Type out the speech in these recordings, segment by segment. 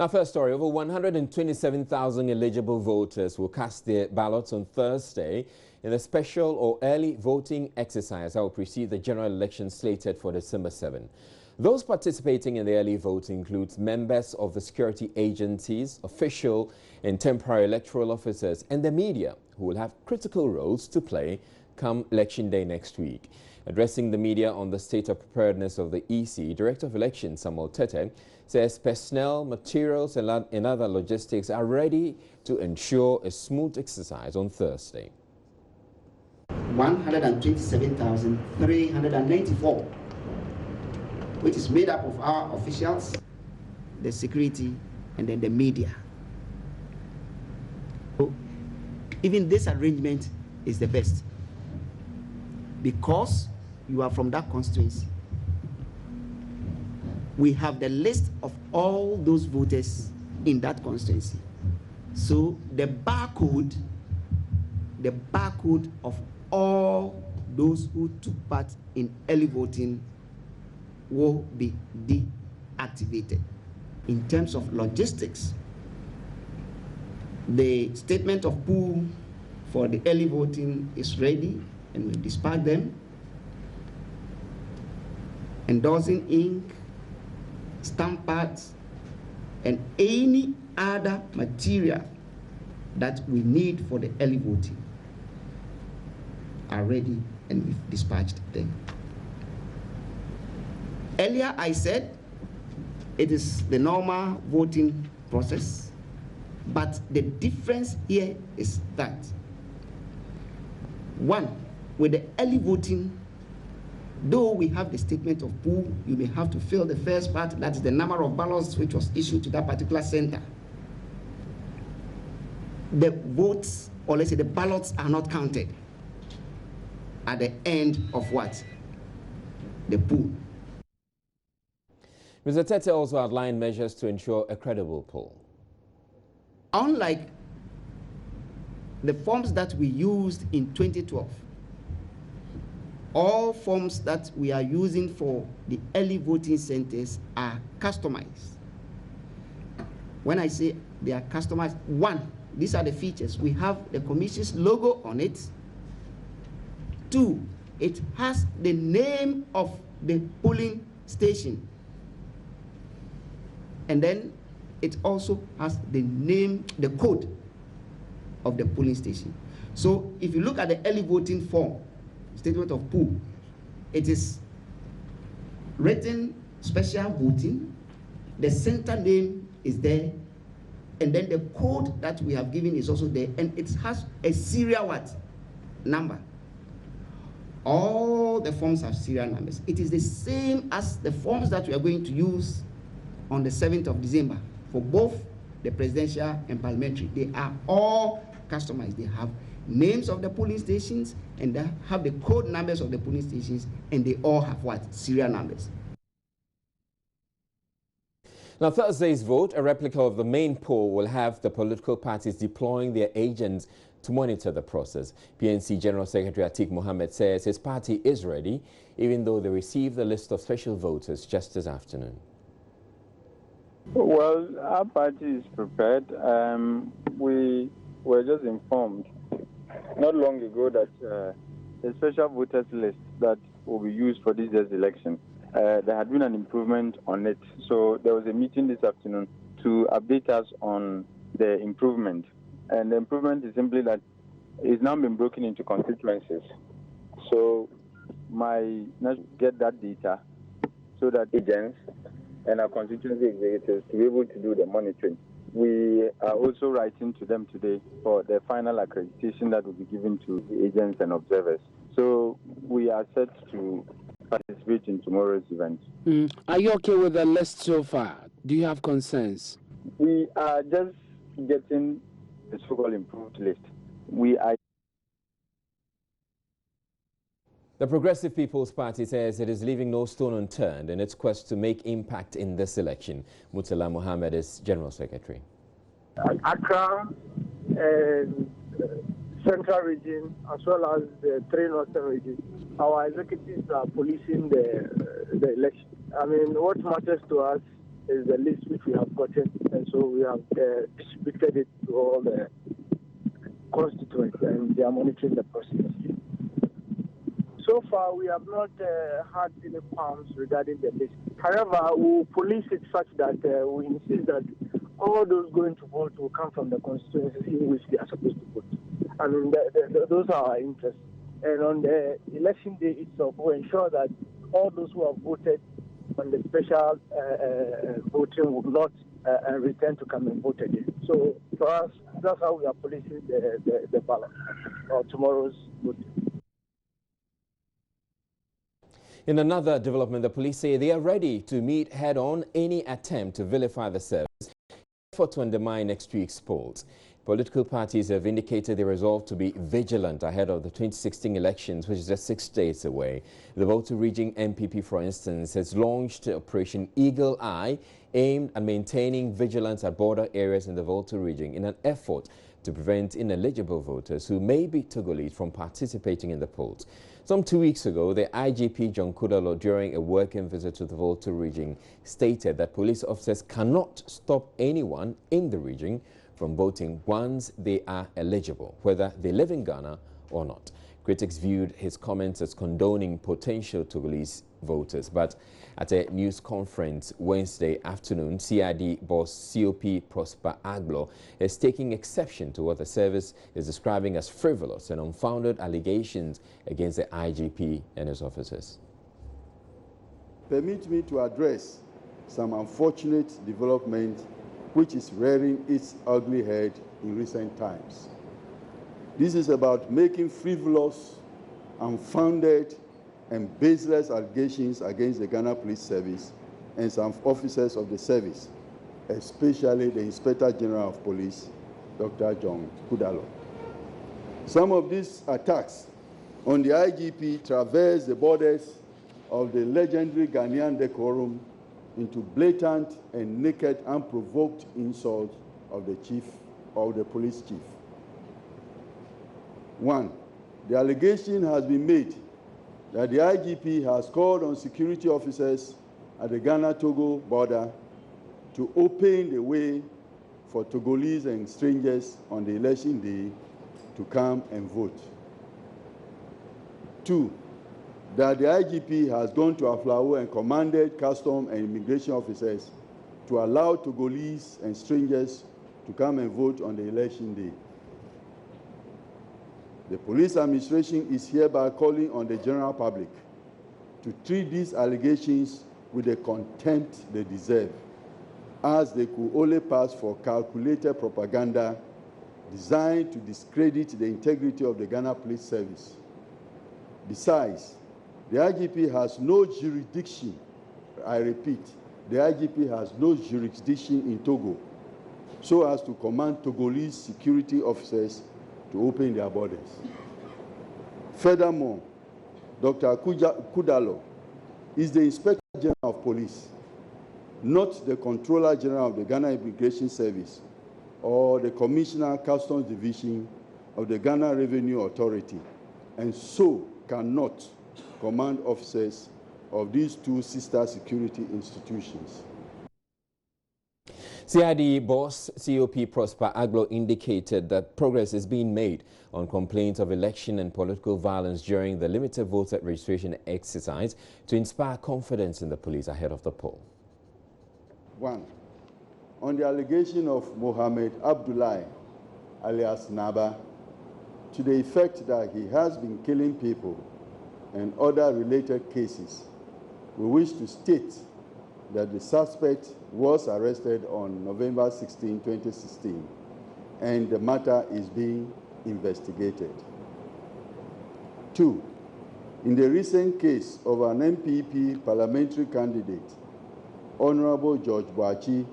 Our first story, over 127,000 eligible voters will cast their ballots on Thursday in a special or early voting exercise that will precede the general election slated for December 7. Those participating in the early voting include members of the security agencies, official and temporary electoral officers, and the media, who will have critical roles to play come Election Day next week. Addressing the media on the state of preparedness of the EC, Director of Elections Samuel Tete says personnel, materials and other logistics are ready to ensure a smooth exercise on Thursday. 127,394, which is made up of our officials, the security, and then the media. So even this arrangement is the best, because you are from that constituency. We have the list of all those voters in that constituency. So the barcode of all those who took part in early voting will be deactivated. In terms of logistics, the statement of pool for the early voting is ready, and we dispatch them. Endorsing ink, stamp pads, and any other material that we need for the early voting are ready, and we've dispatched them. Earlier I said it is the normal voting process, but the difference here is that, one, with the early voting, though we have the statement of pool, you may have to fill the first part, that is the number of ballots which was issued to that particular center. The votes, or let's say the ballots, are not counted at the end of what? The pool. Mr. Tete also outlined measures to ensure a credible poll. Unlike the forms that we used in 2012, all forms that we are using for the early voting centers are customized. When I say they are customized, one, these are the features. We have the commission's logo on it. Two, it has the name of the polling station. And then it also has the name, the code of the polling station. So if you look at the early voting form, statement of pool, it is written special voting, the center name is there, and then the code that we have given is also there, and it has a serial what? Number. All the forms have serial numbers. It is the same as the forms that we are going to use on the 7th of December for both the presidential and parliamentary. They are all customized. They have names of the polling stations, and they have the code numbers of the polling stations, and they all have what? Serial numbers. Now, Thursday's vote, a replica of the main poll, will have the political parties deploying their agents to monitor the process. PNC General Secretary Atiq Mohammed says his party is ready, even though they received the list of special voters just this afternoon. Well, our party is prepared. We were just informed not long ago that the special voters list that will be used for this year's election, there had been an improvement on it. So there was a meeting this afternoon to update us on the improvement. And the improvement is simply that it's now been broken into constituencies. So let's get that data so that agents and our constituency executives to be able to do the monitoring. We are also writing to them today for the final accreditation that will be given to the agents and observers. So we are set to participate in tomorrow's event. Are you okay with the list so far? Do you have concerns? We are just getting the so-called improved list. The Progressive People's Party says it is leaving no stone unturned in its quest to make impact in this election. Murtala Mohammed is General Secretary. Accra, Central Region, as well as the 3 Northern regions, our executives are policing the election. I mean, what matters to us is the list which we have gotten, and so we have distributed it to all the constituents, and they are monitoring the process. So far, we have not had any qualms regarding the list. However, we will police it such that we insist that all those going to vote will come from the constituencies in which they are supposed to vote. I mean, those are our interests. And on the election day itself, we ensure that all those who have voted on the special voting will not return to come and vote again. So for us, that's how we are policing the ballot or tomorrow's voting. In another development, the police say they are ready to meet head-on any attempt to vilify the service to undermine next week's polls. Political parties have indicated they resolve to be vigilant ahead of the 2016 elections, which is just 6 days away. The Volta Region MPP, for instance, has launched Operation Eagle Eye, aimed at maintaining vigilance at border areas in the Volta region in an effort to prevent ineligible voters who may be Togolese from participating in the polls. Some 2 weeks ago, the IGP John Kudalo, during a working visit to the Volta region, stated that police officers cannot stop anyone in the region from voting once they are eligible, whether they live in Ghana or not. Critics viewed his comments as condoning potential Togolese voters, but at a news conference Wednesday afternoon, CID boss COP Prosper Aglo is taking exception to what the service is describing as frivolous and unfounded allegations against the IGP and his officers. Permit me to address some unfortunate development which is rearing its ugly head in recent times. This is about making frivolous, unfounded, and baseless allegations against the Ghana Police Service and some officers of the service, especially the Inspector General of Police, Dr. John Kudalo. Some of these attacks on the IGP traverse the borders of the legendary Ghanaian decorum into blatant and naked, unprovoked insult of the chief, of the police chief. 1. The allegation has been made that the IGP has called on security officers at the Ghana-Togo border to open the way for Togolese and strangers on the election day to come and vote. 2. That the IGP has gone to Aflao and commanded custom and immigration officers to allow Togolese and strangers to come and vote on the election day. The police administration is hereby calling on the general public to treat these allegations with the contempt they deserve, as they could only pass for calculated propaganda designed to discredit the integrity of the Ghana Police Service. Besides, the IGP has no jurisdiction, I repeat, the IGP has no jurisdiction in Togo so as to command Togolese security officers to open their borders. Furthermore, Dr. Kudalo is the Inspector General of Police, not the Controller General of the Ghana Immigration Service or the Commissioner Customs Division of the Ghana Revenue Authority, and so cannot command officers of these two sister security institutions. CID boss COP Prosper Aglo indicated that progress is being made on complaints of election and political violence during the limited voter registration exercise to inspire confidence in the police ahead of the poll. 1. On the allegation of Mohammed Abdullahi, alias Naba, to the effect that he has been killing people and other related cases, we wish to state that the suspect was arrested on November 16, 2016, and the matter is being investigated. 2. In the recent case of an MPP parliamentary candidate, Honorable George Boachi,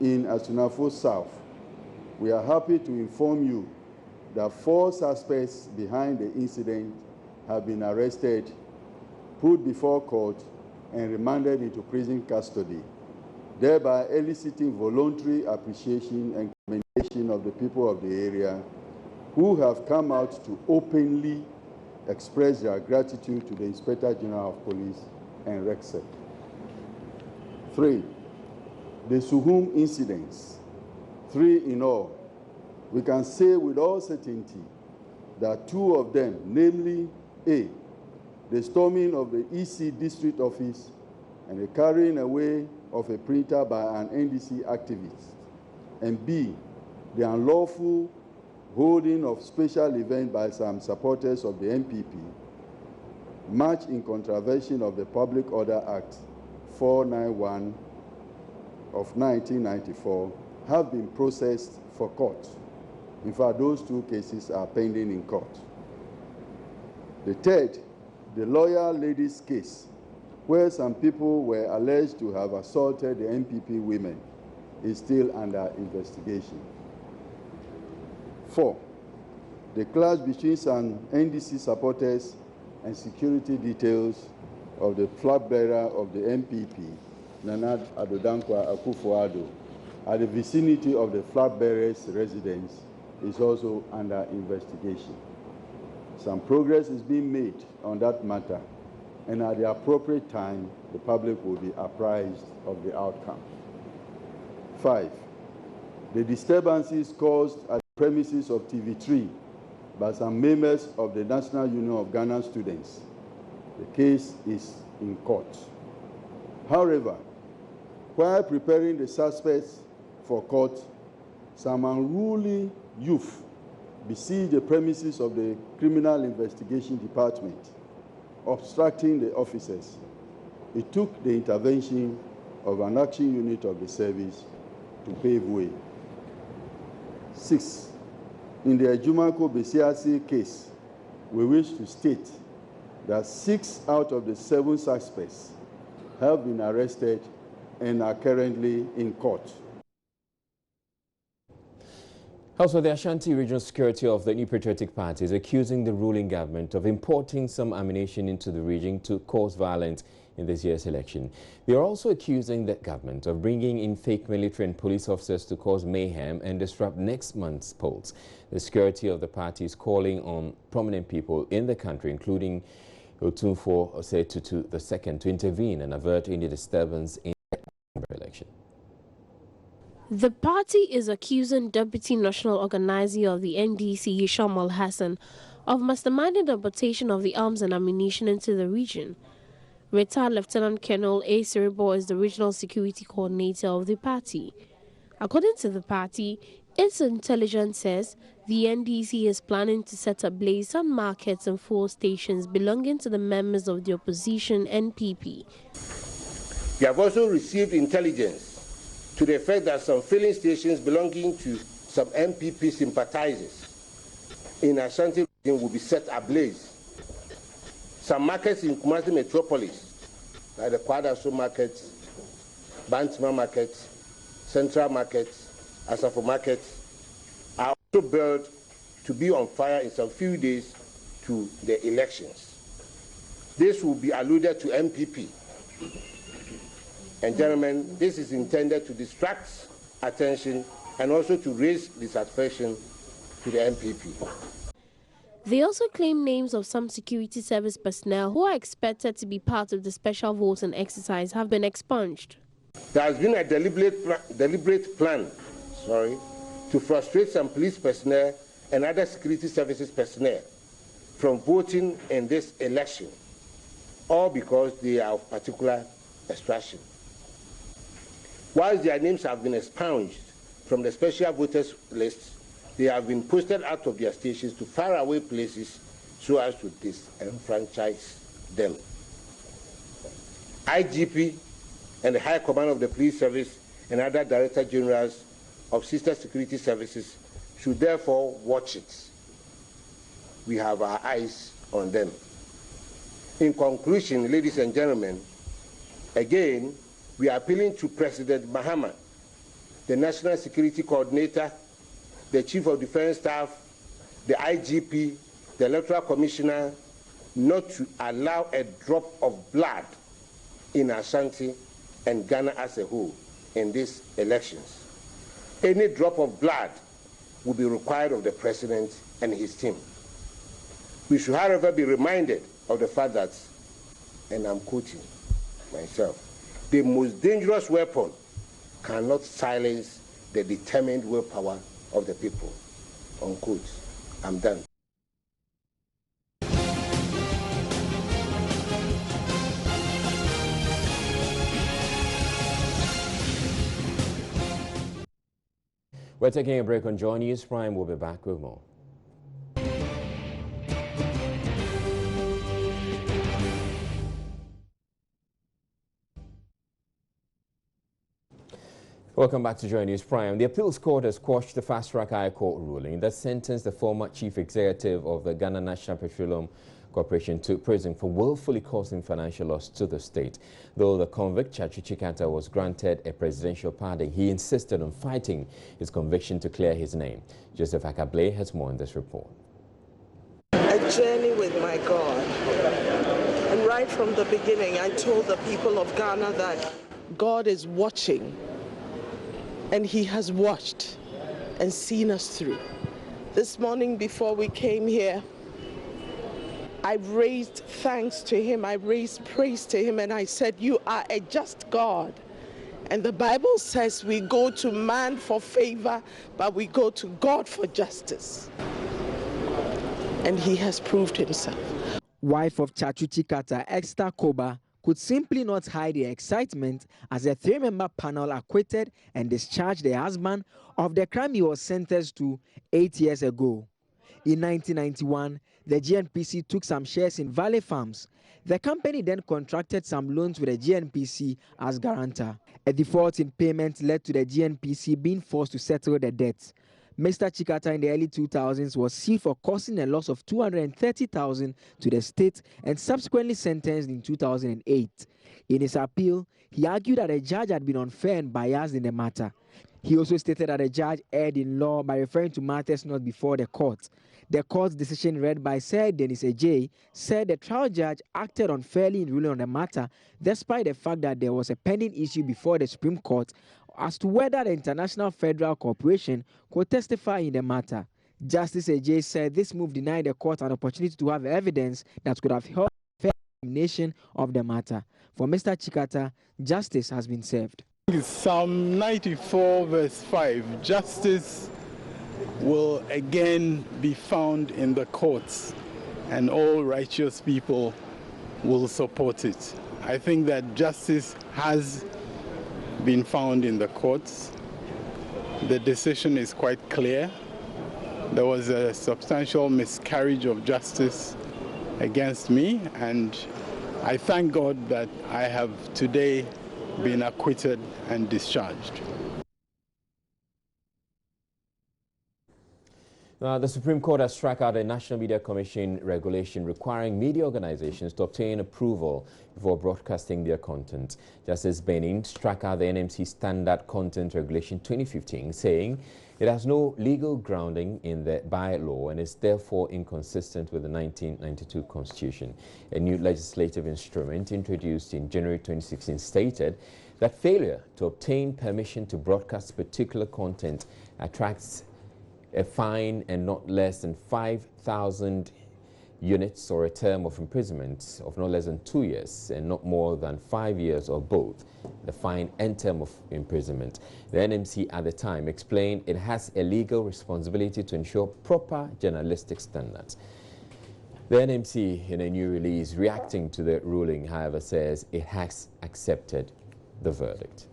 in Asunafo South, we are happy to inform you that 4 suspects behind the incident have been arrested, put before court, and remanded into prison custody, thereby eliciting voluntary appreciation and commendation of the people of the area who have come out to openly express their gratitude to the Inspector General of Police and RECSEC. 3. the Suhum incidents, 3 in all, we can say with all certainty that 2 of them, namely A, the storming of the EC district office and the carrying away of a printer by an NDC activist, and B, the unlawful holding of special event by some supporters of the MPP, much in contravention of the Public Order Act 491 of 1994, have been processed for court. In fact, those 2 cases are pending in court. The third, the lawyer lady's case, where some people were alleged to have assaulted the MPP women, is still under investigation. 4, the clash between some NDC supporters and security details of the flag bearer of the MPP, Nana Adodankwa Akufo-Addo, at the vicinity of the flag bearer's residence is also under investigation. Some progress is being made on that matter, and at the appropriate time, the public will be apprised of the outcome. 5, the disturbances caused at the premises of TV3 by some members of the National Union of Ghana students. The case is in court. However, while preparing the suspects for court, some unruly youth besieged the premises of the Criminal Investigation Department, obstructing the officers. It took the intervention of an action unit of the service to pave way. 6, in the Ejumako Besiasi case, we wish to state that 6 out of the 7 suspects have been arrested and are currently in court. Also, the Ashanti Regional Secretary of the New Patriotic Party is accusing the ruling government of importing some ammunition into the region to cause violence in this year's election. They are also accusing the government of bringing in fake military and police officers to cause mayhem and disrupt next month's polls. The secretary of the party is calling on prominent people in the country, including Otumfuo Osei-Tutu II, to intervene and avert any disturbance in the election. The party is accusing Deputy National Organizer of the NDC, Shamal Hassan, of masterminding the importation of the arms and ammunition into the region. Retired Lieutenant Colonel A. Siribo is the regional security coordinator of the party. According to the party, its intelligence says the NDC is planning to set ablaze some markets and 4 stations belonging to the members of the opposition NPP. We have also received intelligence to the effect that some filling stations belonging to some MPP sympathizers in Ashanti region will be set ablaze. Some markets in Kumasi metropolis, like the Kwadaso market, Bantima market, Central market, Asafo market, are also built to be on fire in some few days to the elections. This will be alluded to MPP. And gentlemen, this is intended to distract attention and also to raise dissatisfaction to the MPP. They also claim names of some security service personnel who are expected to be part of the special voting exercise have been expunged. There has been a deliberate plan to frustrate some police personnel and other security services personnel from voting in this election, all because they are of particular extraction. Whilst their names have been expunged from the special voters list, they have been posted out of their stations to faraway places so as to disenfranchise them. IGP and the High Command of the Police Service and other Director Generals of sister security services should therefore watch it. We have our eyes on them. In conclusion, ladies and gentlemen, again, we are appealing to President Mahama, the National Security Coordinator, the Chief of Defense Staff, the IGP, the Electoral Commissioner, not to allow a drop of blood in Ashanti and Ghana as a whole in these elections. Any drop of blood will be required of the President and his team. We should, however, be reminded of the fact that, and I'm quoting myself, the most dangerous weapon cannot silence the determined willpower of the people. Unquote. I'm done. We're taking a break on Joy News Prime. We'll be back with more. Welcome back to Joy News Prime. The Appeals Court has quashed the fast-track High Court ruling that sentenced the former chief executive of the Ghana National Petroleum Corporation to prison for willfully causing financial loss to the state. Though the convict, Chachi Chikata, was granted a presidential pardon, he insisted on fighting his conviction to clear his name. Joseph Akable has more in this report. A journey with my God. And right from the beginning, I told the people of Ghana that God is watching. And he has watched and seen us through. This morning before we came here, I raised thanks to him, I raised praise to him, and I said, you are a just God. And the Bible says we go to man for favor, but we go to God for justice. And he has proved himself. Wife of Chachi Chikata, Esther Koba, could simply not hide the excitement as a three-member panel acquitted and discharged the husband of the crime he was sentenced to 8 years ago. In 1991, the GNPC took some shares in Valley Farms. The company then contracted some loans with the GNPC as guarantor. A default in payment led to the GNPC being forced to settle the debt. Mr. Chikata in the early 2000s was sued for causing a loss of $230,000 to the state and subsequently sentenced in 2008. In his appeal, he argued that the judge had been unfair and biased in the matter. He also stated that the judge erred in law by referring to matters not before the court. The court's decision, read by Sir Dennis Ejay, said the trial judge acted unfairly in ruling on the matter, despite the fact that there was a pending issue before the Supreme Court as to whether the International Federal Corporation could testify in the matter. Justice Ejay said this move denied the court an opportunity to have evidence that could have helped fair examination of the matter. For Mr. Chikata, justice has been served. Psalm 94 verse 5, justice will again be found in the courts and all righteous people will support it. I think that justice has been found in the courts. The decision is quite clear. There was a substantial miscarriage of justice against me, and I thank God that I have today been acquitted and discharged. Now, the Supreme Court has struck out a National Media Commission regulation requiring media organizations to obtain approval before broadcasting their content. Justice Benin struck out the NMC Standard Content Regulation 2015, saying it has no legal grounding in the bylaw and is therefore inconsistent with the 1992 Constitution. A new legislative instrument introduced in January 2016 stated that failure to obtain permission to broadcast particular content attracts a fine and not less than 5,000 units or a term of imprisonment of no less than 2 years and not more than 5 years or both, the fine and term of imprisonment. The NMC at the time explained it has a legal responsibility to ensure proper journalistic standards. The NMC, in a new release reacting to the ruling, however, says it has accepted the verdict.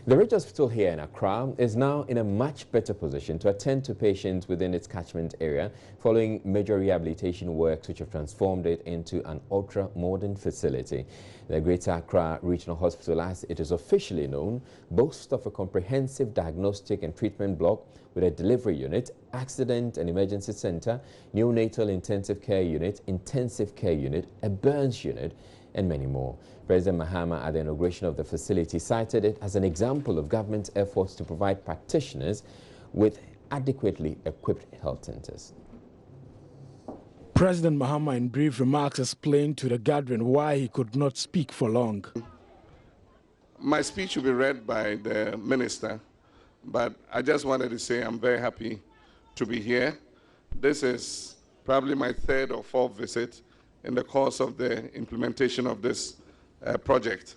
The Ridge Hospital here in Accra is now in a much better position to attend to patients within its catchment area following major rehabilitation works which have transformed it into an ultra-modern facility. The Greater Accra Regional Hospital, as it is officially known, boasts of a comprehensive diagnostic and treatment block with a delivery unit, accident and emergency center, neonatal intensive care unit, a burns unit, and many more. President Mahama at the inauguration of the facility cited it as an example of government's efforts to provide practitioners with adequately equipped health centers. President Mahama in brief remarks explained to the gathering why he could not speak for long. My speech will be read by the minister, but I just wanted to say I'm very happy to be here. This is probably my third or fourth visit in the course of the implementation of this project.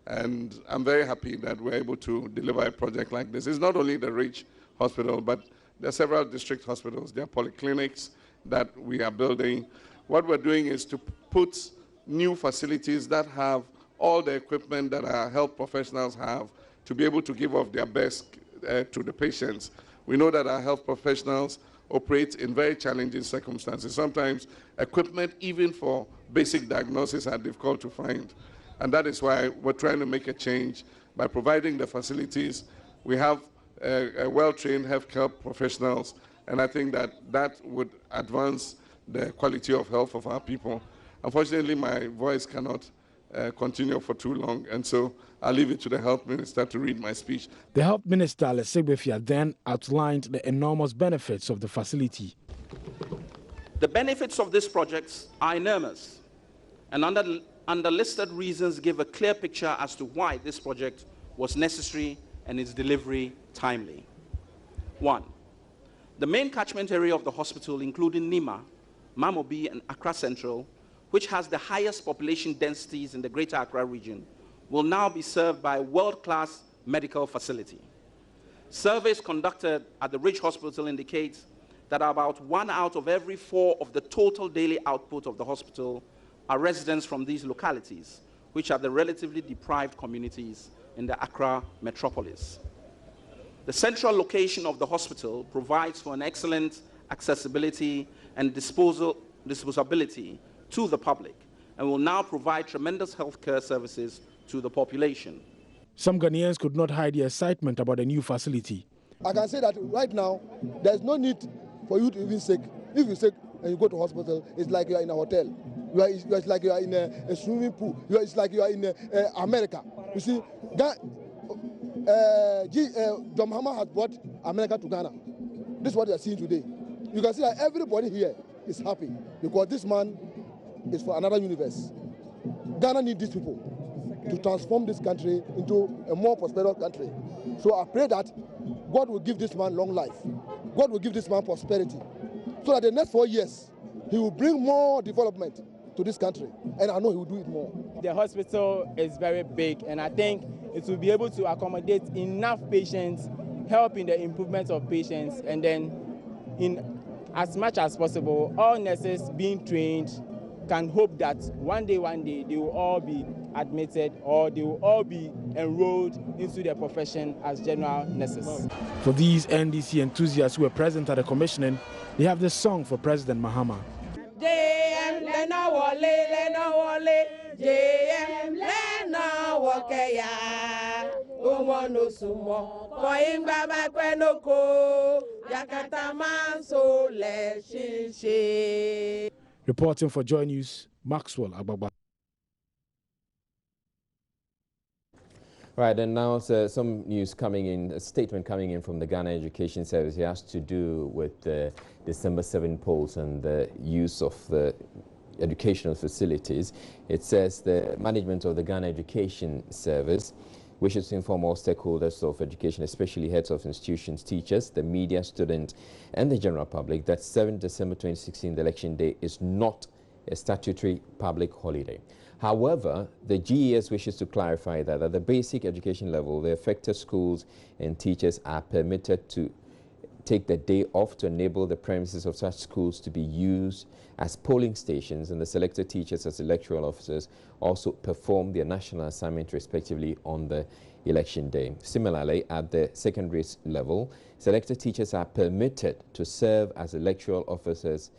And I'm very happy that we're able to deliver a project like this. It's not only the Ridge Hospital, but there are several district hospitals. There are polyclinics that we are building. What we're doing is to put new facilities that have all the equipment that our health professionals have to be able to give off their best to the patients. We know that our health professionals operate in very challenging circumstances. Sometimes equipment, even for basic diagnosis, are difficult to find. And that is why we're trying to make a change by providing the facilities. We have well-trained healthcare professionals, and I think that that would advance the quality of health of our people. Unfortunately, my voice cannot continue for too long, and so I'll leave it to the health minister to read my speech. The health minister, Lesegbefia, then outlined the enormous benefits of the facility. The benefits of this project are enormous, and under listed reasons give a clear picture as to why this project was necessary and its delivery timely. 1. The main catchment area of the hospital, including Nima, Mamobi, and Accra Central, which has the highest population densities in the Greater Accra region, will now be served by a world-class medical facility. Surveys conducted at the Ridge Hospital indicate that about 1 out of every 4 of the total daily output of the hospital are residents from these localities, which are the relatively deprived communities in the Accra metropolis. The central location of the hospital provides for an excellent accessibility and disposability to the public, and will now provide tremendous healthcare services to the population. Some Ghanaians could not hide their excitement about the new facility. I can say that right now, there's no need for you to even sick. If you're sick and you go to hospital, it's like you are in a hotel. It's like you are in a swimming pool. It's like you are in America. You see, John Mahama has brought America to Ghana. This is what you are seeing today. You can see that everybody here is happy because this man is for another universe. Ghana needs these people to transform this country into a more prosperous country. So I pray that God will give this man long life. God will give this man prosperity. So that the next 4 years, he will bring more development to this country. And I know he will do it more. The hospital is very big, and I think it will be able to accommodate enough patients, help in the improvement of patients, and then in as much as possible, all nurses being trained can hope that one day they will all be admitted or they will all be enrolled into their profession as general nurses. For these NDC enthusiasts who were present at the commissioning, they have this song for President Mahama. JM Lena Wale, JM Lena Wakeya, Umono Sumo, Koimba Bakwenoko, Yakata Manso Le Shishi. Reporting for Joy News, Maxwell Agbagba. Right, and now some news coming in, a statement coming in from the Ghana Education Service. It has to do with the December 7 polls and the use of the educational facilities. It says the management of the Ghana Education Service wishes to inform all stakeholders of education, especially heads of institutions, teachers, the media, students, and the general public, that 7 December 2016, the election day, is not a statutory public holiday. However, the GES wishes to clarify that at the basic education level, the affected schools and teachers are permitted to take the day off to enable the premises of such schools to be used as polling stations, and the selected teachers as electoral officers also perform their national assignment respectively on the election day. Similarly, at the secondary level, selected teachers are permitted to serve as electoral officers,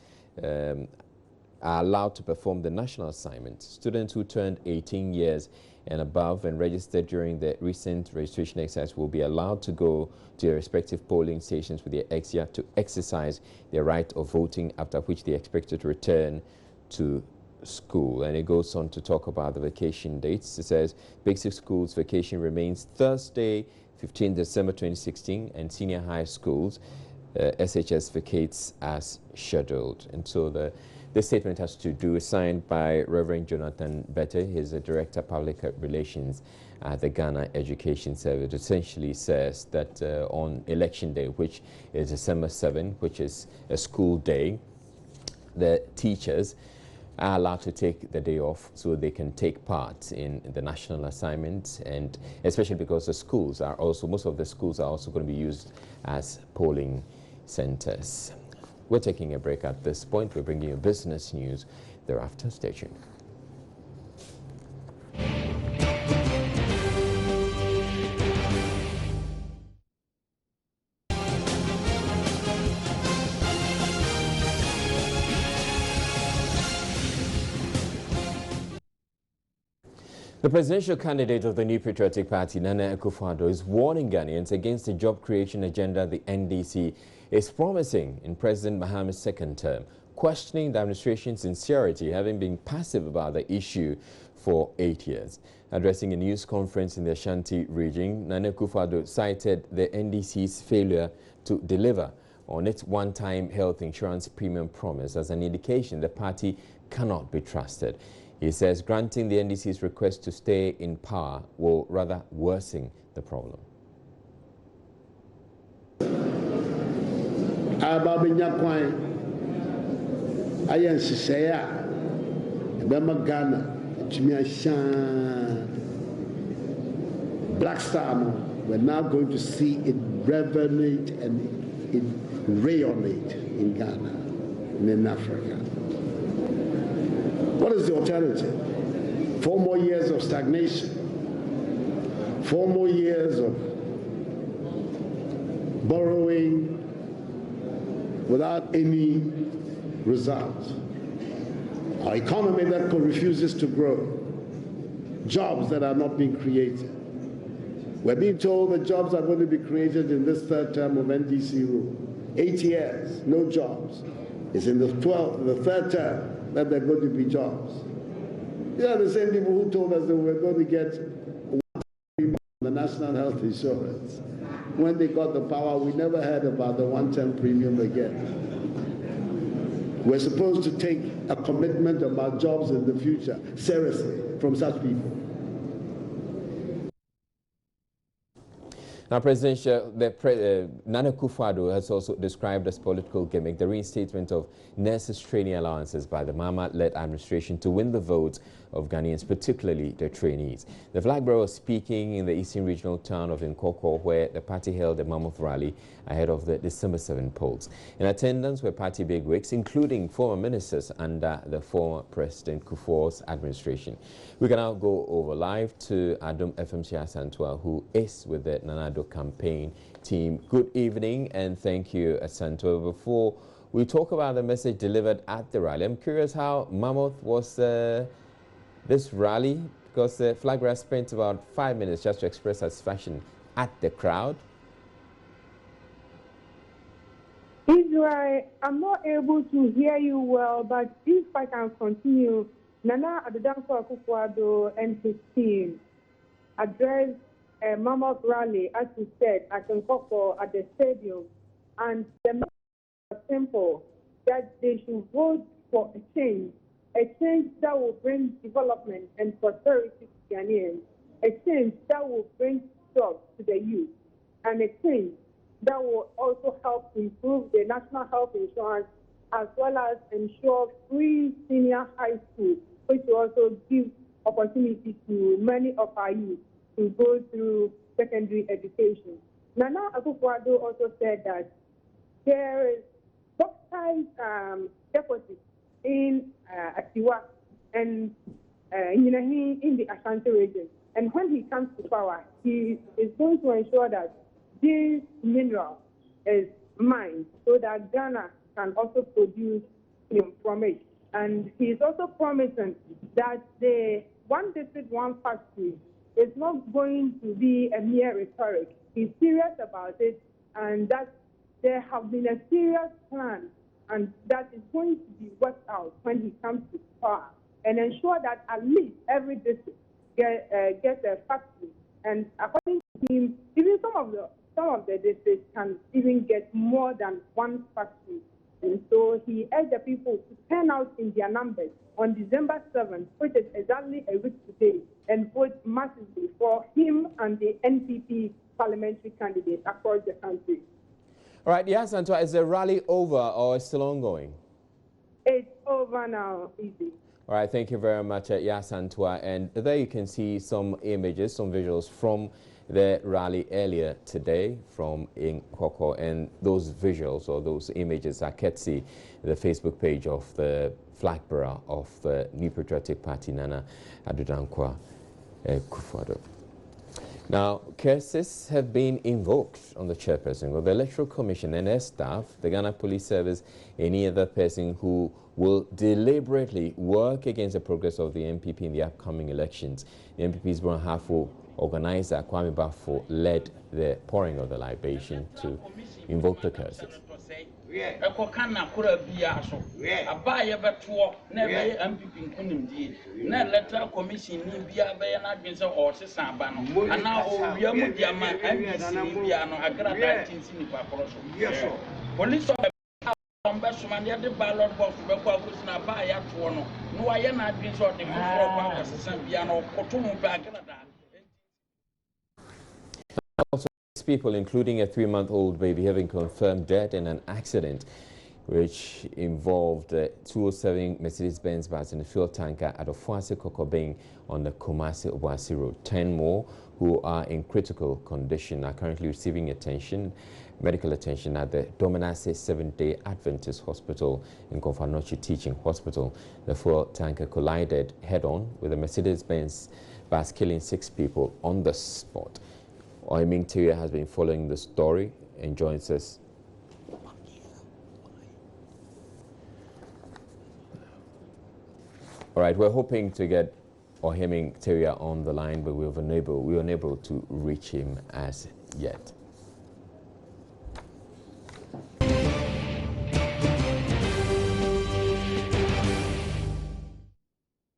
are allowed to perform the national assignment. Students who turned 18 years and above and registered during the recent registration exercise will be allowed to go to their respective polling stations with their exia to exercise their right of voting, after which they are expected to return to school. And it goes on to talk about the vacation dates. It says basic schools vacation remains Thursday, 15 December 2016, and senior high schools SHS vacates as scheduled. And so this statement has to do, signed by Reverend Jonathan Bette. He's the Director of Public Relations at the Ghana Education Service. It essentially says that on election day, which is December 7, which is a school day, the teachers are allowed to take the day off so they can take part in the national assignment, and especially because the schools are also, most of the schools are also going to be used as polling centers. We're taking a break at this point. We're bringing you business news thereafter. Stay tuned. The presidential candidate of the New Patriotic Party, Nana Akufo-Addo, is warning Ghanaians against the job creation agenda the NDC is promising in President Mahama's second term, questioning the administration's sincerity, having been passive about the issue for 8 years. Addressing a news conference in the Ashanti region, Nana Akufo-Addo cited the NDC's failure to deliver on its one-time health insurance premium promise as an indication the party cannot be trusted. He says granting the NDC's request to stay in power will rather worsen the problem. Black Star, we're now going to see it reverberate and it rayonate in Ghana and in Africa. What is the alternative? 4 more years of stagnation, 4 more years of borrowing without any result. Our economy that refuses to grow, jobs that are not being created. We're being told that jobs are going to be created in this third term of NDC rule. 8 years, no jobs. It's in the third term that there are going to be jobs. These are the same people who told us that we're going to get the national health insurance. When they got the power, we never heard about the one-time premium again. We're supposed to take a commitment about jobs in the future seriously from such people. Now, Nana Akufo-Addo has also described as political gimmick the reinstatement of nurses' training allowances by the Mahama-led administration to win the votes of Ghanaians, particularly the trainees. The flag bearer was speaking in the eastern regional town of Nkoko, where the party held a mammoth rally ahead of the December 7 polls. In attendance were party bigwigs, including former ministers under the former President Kufuor's administration. We can now go over live to Adom FMC Asantwa, who is with the Nana Addo campaign team. Good evening and thank you, Asantwa. Before we talk about the message delivered at the rally, I'm curious how mammoth was this rally, because the flag bearer spent about 5 minutes just to express satisfaction at the crowd. Israel, I'm not able to hear you well, but if I can continue, Nana Akufo-Addo and his team addressed a mammoth rally, as you said, at Nkoko at the stadium, and the message was simple, that they should vote for a change that will bring development and prosperity to Ghanaians, a change that will bring jobs to the youth, and a change that will also help improve the national health insurance as well as ensure free senior high school, which will also give opportunity to many of our youth to go through secondary education. Nana Akufo-Addo also said that there is bauxite deposits in Asiwa and in the Ashanti region. And when he comes to power, he is going to ensure that this mineral is mined so that Ghana can also produce from it. And he is also promising that the one district, one factory is not going to be a mere rhetoric. He's serious about it, and that there have been a serious plan, and that is going to be worked out when he comes to power, and ensure that at least every district gets a factory. And according to him, even some of the districts can even get more than one factory. And so he urged the people to turn out in their numbers on December 7th, which is exactly a week today, and vote massively for him and the NPP parliamentary candidates across the country. All right, yes, Antoine, is the rally over or still ongoing? It's over now, easy. All right, thank you very much, Yasantua. And there you can see some images, some visuals from the rally earlier today from Nkoko. And those visuals or those images are courtesy the Facebook page of the flag bearer of the New Patriotic Party, Nana Addo Dankwa Kufuor. Now, curses have been invoked on the chairperson of the Electoral Commission and their staff, the Ghana Police Service, any other person who will deliberately work against the progress of the NPP in the upcoming elections. The NPP's Brown Hafo organizer, Kwame Bafo, led the pouring of the libation to invoke the curses. Ekokana kura biya so abaya beto na be MPP nkunimdie na electoral commission ni biya be na adwense o sesan ba no ana o wia mu dia ma MPC ni biya no agrada tinsi ni kwakoro so police ombe sumande de ballot box be kwa kusina abaya to no no waye na adwense o de foforo kwa sesan biya no kotomu ba agrada. People, including a 3-month-old baby, having confirmed death in an accident which involved a 207 Mercedes-Benz bus in a fuel tanker at Ofuase Kokobeng on the Kumasi-Obuasi Road. 10 more who are in critical condition are currently receiving medical attention at the Dominase Seventh-day Adventist Hospital in Konfanochi Teaching Hospital. The fuel tanker collided head-on with a Mercedes-Benz bus, killing 6 people on the spot. Oiming Tyria has been following the story and joins us. All right, we're hoping to get Oiming Tyria on the line, but we were unable to reach him as yet.